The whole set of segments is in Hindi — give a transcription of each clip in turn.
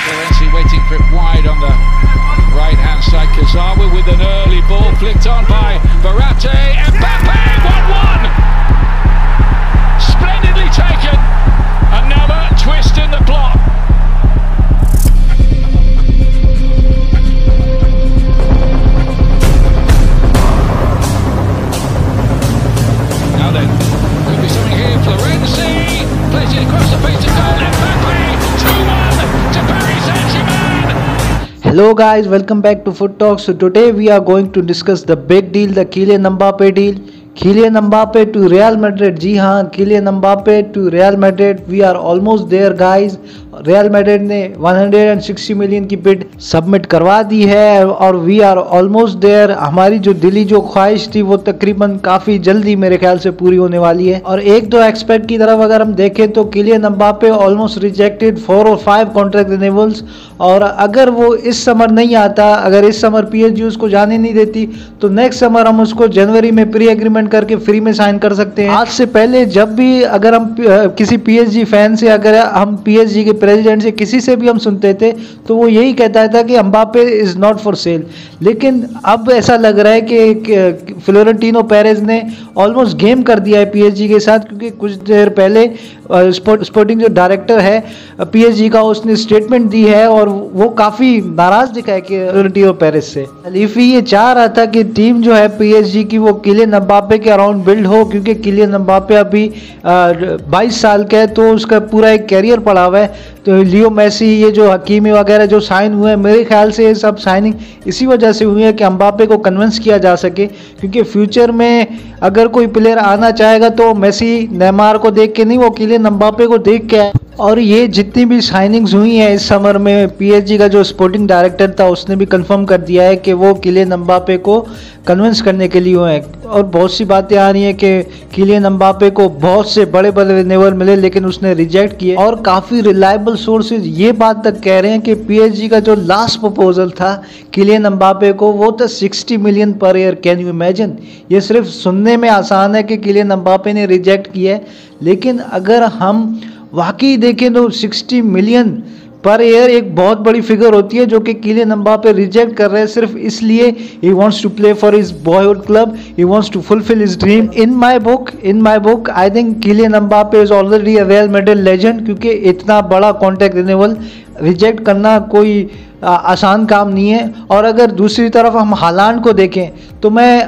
Florenzi waiting for it wide on the right-hand side. Kazawa with an early ball flicked on by Verratti. Mbappe, 1-1! Splendidly taken. Another twist in the plot. Now then, could be something here. Florenzi plays it across the pitch to goal. Mbappe, 2-1 to Paris Saint-Germain. Hello guys, welcome back to Foot Talk. So today we are going to discuss the big deal, the Kylian Mbappe deal. Kylian Mbappe to Real Madrid. जी हाँ, Kylian Mbappe to Real Madrid. We are almost there guys. Real Madrid ने 160 मिलियन की बिड सबमिट करवा दी है और वी आर ऑलमोस्ट देयर. हमारी जो दिली जो ख्वाहिश थी वो तकरीबन काफ़ी जल्दी मेरे ख्याल से पूरी होने वाली है. और एक दो एक्सपेक्ट की तरफ अगर हम देखें तो किलियन एम्बापे ऑलमोस्ट रिजेक्टेड 4 और 5 कॉन्ट्रैक्ट रिन्यूअल्स. और अगर वो इस समर नहीं आता, अगर इस समर पीएसजी उसको जाने नहीं देती तो नेक्स्ट समर हम उसको जनवरी में प्री एग्रीमेंट करके फ्री में साइन कर सकते हैं. आज से पहले जब भी अगर हम किसी पीएसजी फैन से, अगर हम पीएसजी के प्रेसिडेंट से, किसी से भी हम सुनते थे तो वो यही कहता था कि Mbappe is not for sale. लेकिन अब ऐसा लग रहा है कि फ्लोरेंटिनो पेरेज ने ऑलमोस्ट गेम कर दिया है पीएसजी के साथ, क्योंकि कुछ देर पहले स्पोर्टिंग जो डायरेक्टर है पीएसजी का उसने स्टेटमेंट दी है और वो काफ़ी नाराज दिखा है कि फ्लोरेंटिनो पेरेज से. खलीफी ये चाह रहा था कि टीम जो है पीएसजी की वो किलियन एम्बापे के अराउंड बिल्ड हो, क्योंकि किलियन एम्बापे अभी 22 साल का है तो उसका पूरा एक कैरियर पड़ा हुआ है. तो लियो मेसी, ये जो हकीमी वगैरह जो साइन हुए हैं, मेरे ख्याल से ये सब साइनिंग इसी वजह से हुई है कि एम्बापे को कन्विंस किया जा सके, क्योंकि फ्यूचर में अगर कोई प्लेयर आना चाहेगा तो मेसी नेमार को देख के नहीं, वो किलियन एम्बापे को देख के आए. और ये जितनी भी साइनिंग्स हुई हैं इस समर में, पीएसजी का जो स्पोर्टिंग डायरेक्टर था उसने भी कंफर्म कर दिया है कि वो किलियन एम्बापे को कन्विंस करने के लिए हुए हैं. और बहुत सी बातें आ रही हैं कि किलियन एम्बापे को बहुत से बड़े बड़े रिन्यूअल मिले लेकिन उसने रिजेक्ट किए. और काफ़ी रिलायबल सोर्सेज ये बात तक कह रहे हैं कि पीएसजी का जो लास्ट प्रपोजल था किलियन एम्बापे को वो था 60 million per year. Can you imagine? ये सिर्फ सुनने में आसान है कि किलियन एम्बापे ने रिजेक्ट किया है, लेकिन अगर हम वाकई देखें तो 60 मिलियन पर ईयर एक बहुत बड़ी फिगर होती है, जो कि किलियन एम्बापे रिजेक्ट कर रहे हैं सिर्फ इसलिए he wants to play for his boyhood club, he wants to fulfil his dream. In my book I think Kylian Mbappe is already a Real Madrid legend, क्योंकि इतना बड़ा कॉन्ट्रैक्ट रिन्यूअल रिजेक्ट करना कोई आसान काम नहीं है. और अगर दूसरी तरफ हम हालांड को देखें तो मैं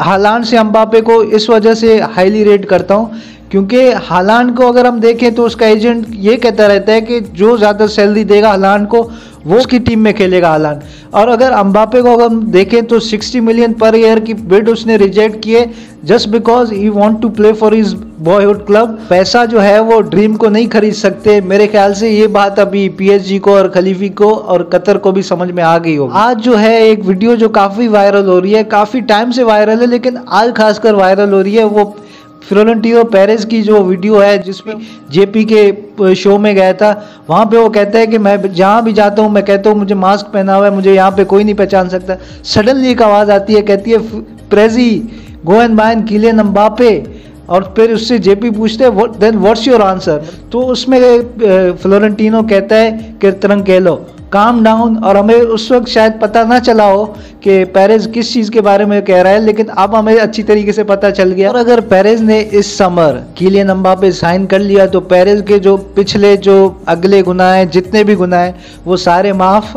हालांड से एम्बापे को इस वजह से हाईली रेट करता हूँ, क्योंकि हालांड को अगर हम देखें तो उसका एजेंट ये कहता रहता है कि जो ज़्यादा सैलरी देगा हालांड को वो उसकी टीम में खेलेगा हालांड. और अगर एम्बापे को अगर हम देखें तो 60 मिलियन पर ईयर की बिड उसने रिजेक्ट किए just because he want to play for his boyhood club. पैसा जो है वो ड्रीम को नहीं खरीद सकते. मेरे ख्याल से ये बात अभी पीएसजी को और खलीफी को और कतर को भी समझ में आ गई होगी. आज जो है एक वीडियो जो काफ़ी वायरल हो रही है, काफ़ी टाइम से वायरल है लेकिन आज खासकर वायरल हो रही है, वो फ्लोरेंटिनो पेरेज की जो वीडियो है जिसमें जेपी के शो में गया था. वहाँ पे वो कहता है कि मैं जहाँ भी जाता हूँ मैं कहता हूँ मुझे मास्क पहना हुआ है, मुझे यहाँ पे कोई नहीं पहचान सकता. सडनली एक आवाज़ आती है, कहती है प्रेजी go and buy Kylian Mbappe. और फिर उससे जेपी पूछते हैं देन व्हाट्स योर आंसर. तो उसमें फ्लोरेंटिनो कहता है कि तरंग कह लो काम डाउन. और हमें उस वक्त शायद पता ना चला हो कि पेरेज किस चीज़ के बारे में कह रहा है, लेकिन अब हमें अच्छी तरीके से पता चल गया. और अगर पेरेज ने इस समर किलियन एम्बापे साइन कर लिया तो पेरेज के जो पिछले जो अगले गुनाह हैं, जितने भी गुनाह हैं वो सारे माफ.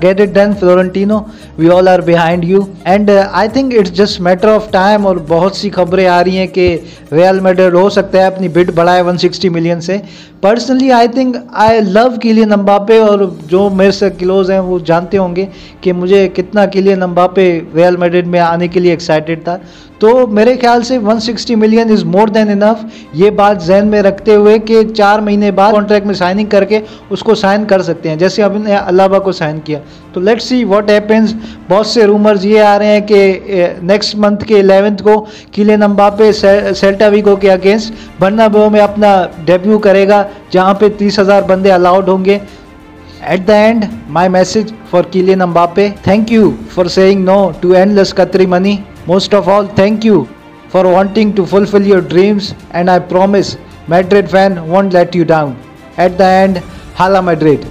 Get it done Florentino, we all are behind you and I think it's just matter of time. और बहुत सी खबरें आ रही हैं कि रियल मैड्रिड हो सकता है अपनी बिड बढ़ाए 160 मिलियन से. Personally I think I love Kylian Mbappe, और जो मेरे से क्लोज हैं वो जानते होंगे कि मुझे कितना किलियन एम्बापे रियल मैड्रिड में आने के लिए एक्साइटेड था. तो मेरे ख्याल से 160 million is more than enough. ये बात जहन में रखते हुए कि 4 महीने बाद कॉन्ट्रैक्ट में साइनिंग करके उसको साइन कर सकते हैं, जैसे अभी ने अलाबा को साइन किया. तो लेट्स सी व्हाट हैपेंस. बहुत से रूमर्स ये आ रहे हैं कि नेक्स्ट मंथ के 11th को किलियन एम्बापे सेल्टा विगो के अगेंस्ट बर्नाब्यू में अपना डेब्यू करेगा, जहाँ पे 30,000 बंदे अलाउड होंगे. At the end, my message for Kylian Mbappe: thank you for saying no to endless Qatari money. Most of all, thank you for wanting to fulfill your dreams, and I promise Madrid fan won't let you down. At the end, Hala Madrid.